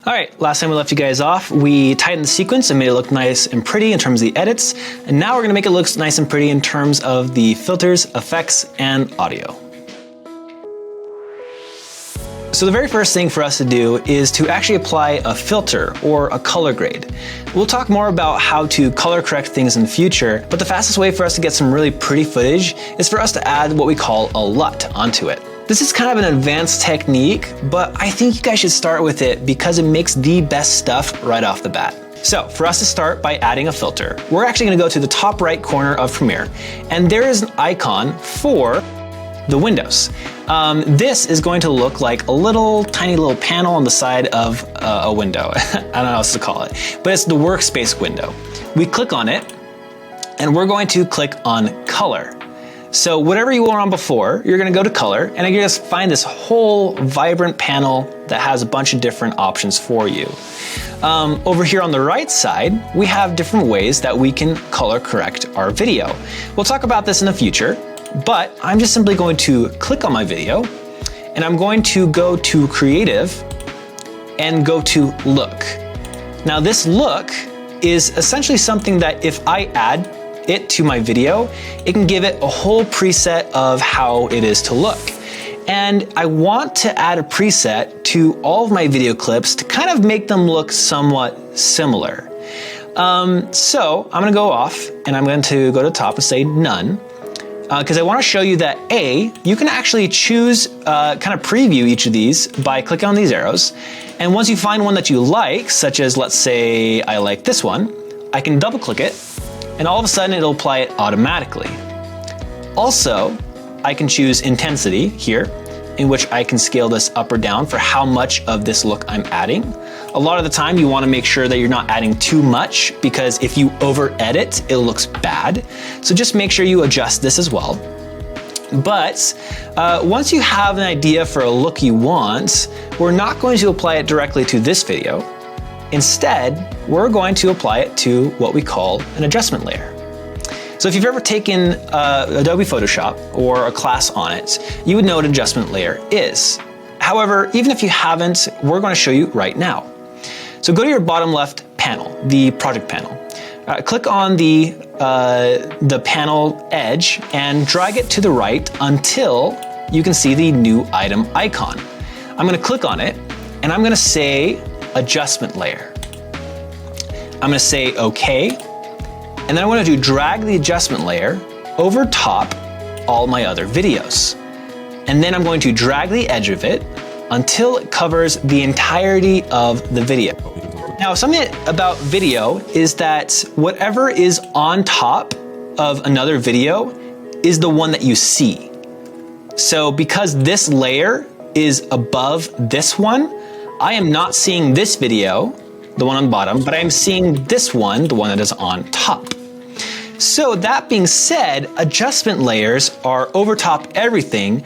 All right, last time we left you guys off, we tightened the sequence and made it look nice and pretty in terms of the edits. And now we're gonna make it look nice and pretty in terms of the filters, effects, and audio. So the very first thing for us to do is to actually apply a filter or a color grade. We'll talk more about how to color correct things in the future, but the fastest way for us to get some really pretty footage is for us to add what we call a LUT onto it. This is kind of an advanced technique, but I think you guys should start with it because it makes the best stuff right off the bat. So for us to start by adding a filter, we're actually gonna go to the top right corner of Premiere, and there is an icon for the windows. This is going to look like a tiny little panel on the side of a window. I don't know how else to call it, but it's the workspace window. We click on it, and we're going to click on color. So whatever you were on before, you're gonna go to color, and you're gonna just find this whole vibrant panel that has a bunch of different options for you. Over here on the right side, we have different ways that we can color correct our video. We'll talk about this in the future, but I'm just simply going to click on my video, and I'm going to go to Creative and go to Look. Now this look is essentially something that if I add it to my video, it can give it a whole preset of how it is to look. And I want to add a preset to all of my video clips to kind of make them look somewhat similar. So I'm gonna go off and I'm going to go to the top and say none. Because I want to show you that you can actually choose, kind of preview each of these by clicking on these arrows. And once you find one that you like, such as let's say I like this one, I can double click it and all of a sudden it'll apply it automatically. Also, I can choose intensity here, in which I can scale this up or down for how much of this look I'm adding. A lot of the time you want to make sure that you're not adding too much, because if you over edit, it looks bad. So just make sure you adjust this as well. But once you have an idea for a look you want, we're not going to apply it directly to this video. Instead, we're going to apply it to what we call an adjustment layer. So if you've ever taken Adobe Photoshop or a class on it, you would know what an adjustment layer is. However, even if you haven't, we're going to show you right now. So go to your bottom left panel, the project panel. Click on the panel edge and drag it to the right until you can see the new item icon. I'm going to click on it and I'm going to say adjustment layer. I'm going to say OK. And then I want to drag the adjustment layer over top all my other videos. And then I'm going to drag the edge of it until it covers the entirety of the video. Now, something about video is that whatever is on top of another video is the one that you see. So because this layer is above this one, I am not seeing this video, the one on the bottom, but I'm seeing this one, the one that is on top. So that being said, adjustment layers are over top everything,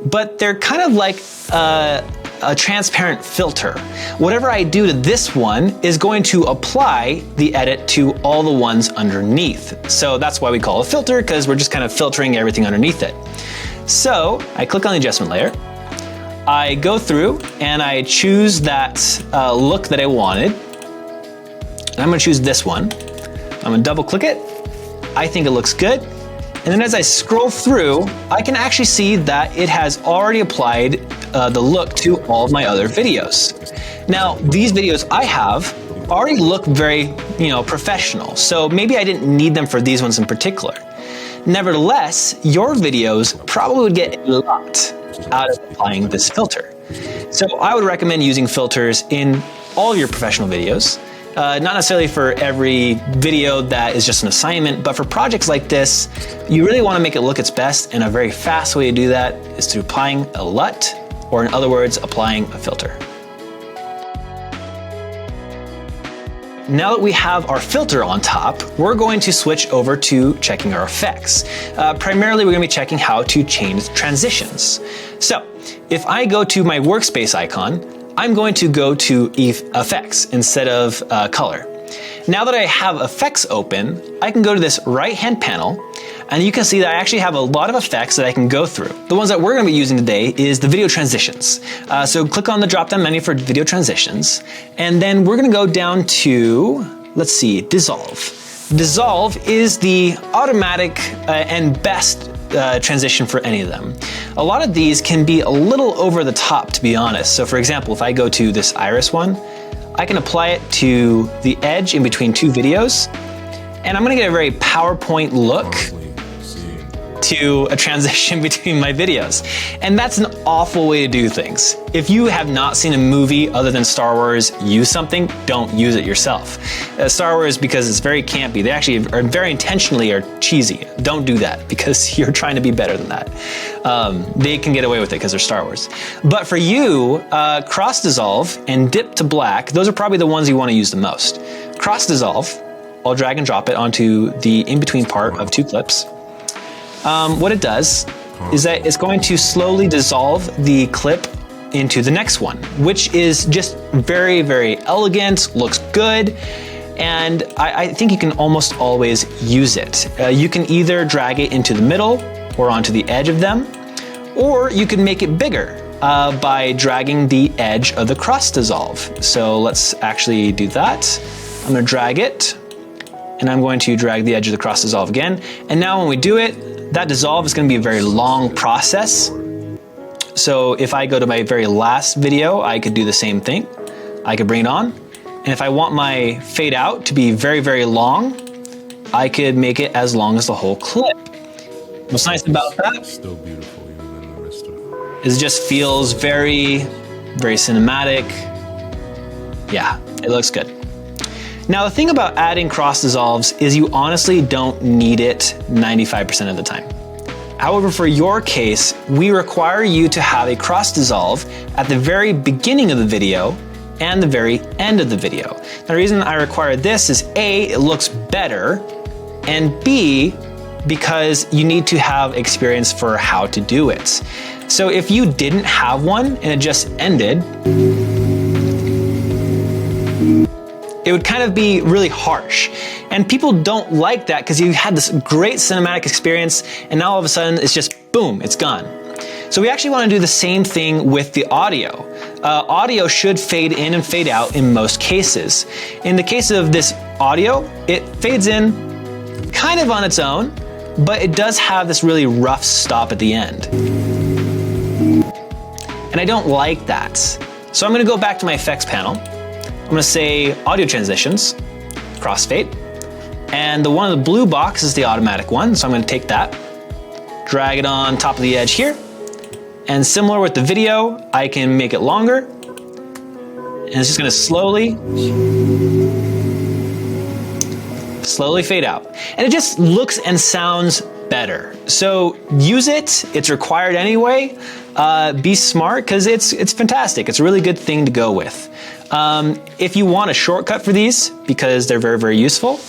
but they're kind of like a transparent filter. Whatever I do to this one is going to apply the edit to all the ones underneath. So that's why we call it a filter, because we're just kind of filtering everything underneath it. So I click on the adjustment layer. I go through and I choose that look that I wanted. And I'm gonna choose this one. I'm gonna double click it. I think it looks good. And then as I scroll through, I can actually see that it has already applied the look to all of my other videos. Now, these videos I have already look very, professional. So maybe I didn't need them for these ones in particular. Nevertheless, your videos probably would get a lot out of applying this filter. So I would recommend using filters in all of your professional videos. Not necessarily for every video that is just an assignment, but for projects like this, you really want to make it look its best, and a very fast way to do that is through applying a LUT, or in other words, applying a filter. Now that we have our filter on top, we're going to switch over to checking our effects. Primarily, we're going to be checking how to change transitions. So if I go to my workspace icon, I'm going to go to effects instead of color. Now that I have effects open, I can go to this right-hand panel And you can see that I actually have a lot of effects that I can go through. The ones that we're gonna be using today is the video transitions. So click on the drop-down menu for video transitions, and then we're gonna go down to, let's see, dissolve. Dissolve is the automatic and best transition for any of them. A lot of these can be a little over the top, to be honest. So for example, if I go to this iris one, I can apply it to the edge in between two videos, and I'm gonna get a very PowerPoint look to a transition between my videos. And that's an awful way to do things. If you have not seen a movie other than Star Wars use something, don't use it yourself. Star Wars, because it's very campy, they actually are very intentionally are cheesy. Don't do that because you're trying to be better than that. They can get away with it because they're Star Wars. But for you, cross dissolve and dip to black, those are probably the ones you want to use the most. Cross dissolve, I'll drag and drop it onto the in-between part of two clips. What it does is that it's going to slowly dissolve the clip into the next one, which is just very, very elegant, looks good, and I think you can almost always use it. You can either drag it into the middle or onto the edge of them, or you can make it bigger by dragging the edge of the cross dissolve. So let's actually do that. I'm gonna drag it, and I'm going to drag the edge of the cross dissolve again. And now when we do it, that dissolve is gonna be a very long process. So if I go to my very last video, I could do the same thing. I could bring it on. And if I want my fade out to be very, very long, I could make it as long as the whole clip. What's nice about that still beautiful even in the rest of it. is it just feels very, very cinematic. Yeah, it looks good. Now, the thing about adding cross dissolves is you honestly don't need it 95% of the time. However, for your case, we require you to have a cross dissolve at the very beginning of the video and the very end of the video. Now, the reason I require this is A, it looks better, and B, because you need to have experience for how to do it. So if you didn't have one and it just ended, it would kind of be really harsh. And people don't like that because you had this great cinematic experience and now all of a sudden it's just boom, it's gone. So we actually want to do the same thing with the audio. Audio should fade in and fade out in most cases. In the case of this audio, it fades in kind of on its own, but it does have this really rough stop at the end. And I don't like that. So I'm going to go back to my effects panel. I'm gonna say audio transitions, crossfade, and the one in the blue box is the automatic one, so I'm gonna take that, drag it on top of the edge here, and similar with the video, I can make it longer, and it's just gonna slowly fade out. And it just looks and sounds better. So use it, it's required anyway. Be smart, because it's fantastic. It's a really good thing to go with. If you want a shortcut for these, because they're very, very useful,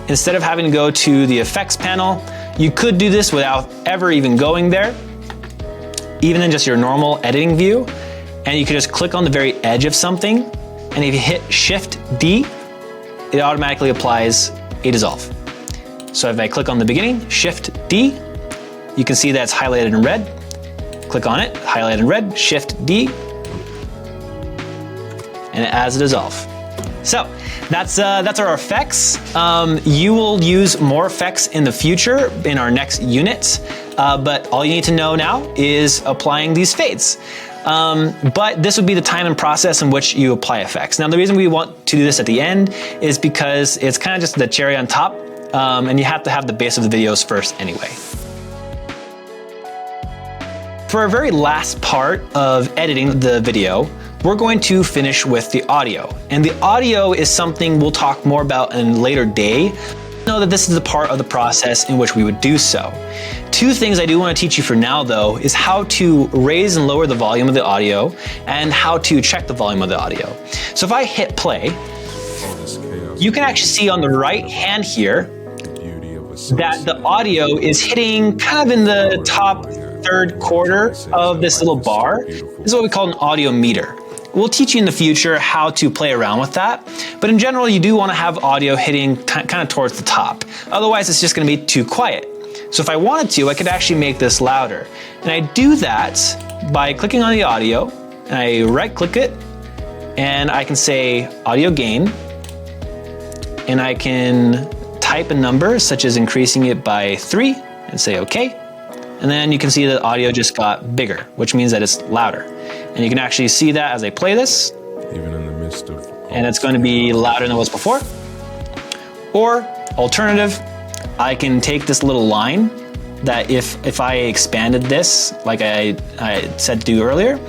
instead of having to go to the effects panel, you could do this without ever even going there, even in just your normal editing view, and you could just click on the very edge of something, and if you hit Shift D, it automatically applies a dissolve. So if I click on the beginning, Shift D, you can see that it's highlighted in red. Click on it, highlighted in red, Shift D, and it adds a dissolve. So that's our effects. You will use more effects in the future in our next unit, but all you need to know now is applying these fades. But this would be the time and process in which you apply effects. Now, the reason we want to do this at the end is because it's kind of just the cherry on top, and you have to have the base of the videos first anyway. For our very last part of editing the video, we're going to finish with the audio. And the audio is something we'll talk more about in a later day. Know that this is the part of the process in which we would do so. Two things I do want to teach you for now though is how to raise and lower the volume of the audio and how to check the volume of the audio. So if I hit play, you can actually see on the right hand here that the audio is hitting kind of in the top third quarter of this little bar. This is what we call an audio meter. We'll teach you in the future how to play around with that, but in general, you do want to have audio hitting kind of towards the top. Otherwise, it's just going to be too quiet. So if I wanted to, I could actually make this louder. And I do that by clicking on the audio, and I right click it, and I can say audio gain, and I can type a number such as increasing it by 3 and say okay. And then you can see the audio just got bigger, which means that it's louder. And you can actually see that as I play this. Even in the midst of... And it's going to be louder than it was before. Or alternative, I can take this little line that if I expanded this, like I said to do earlier,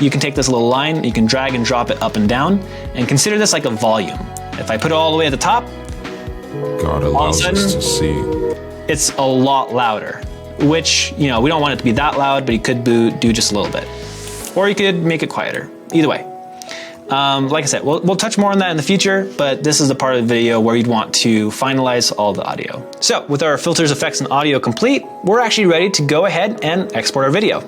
you can take this little line, you can drag and drop it up and down, and consider this like a volume. If I put it all the way at the top, God allows us to see. It's a lot louder, which, you know, we don't want it to be that loud, but you could do just a little bit. Or you could make it quieter. Either way. Like I said, we'll touch more on that in the future, but this is the part of the video where you'd want to finalize all the audio. So with our filters, effects, and audio complete, we're actually ready to go ahead and export our video.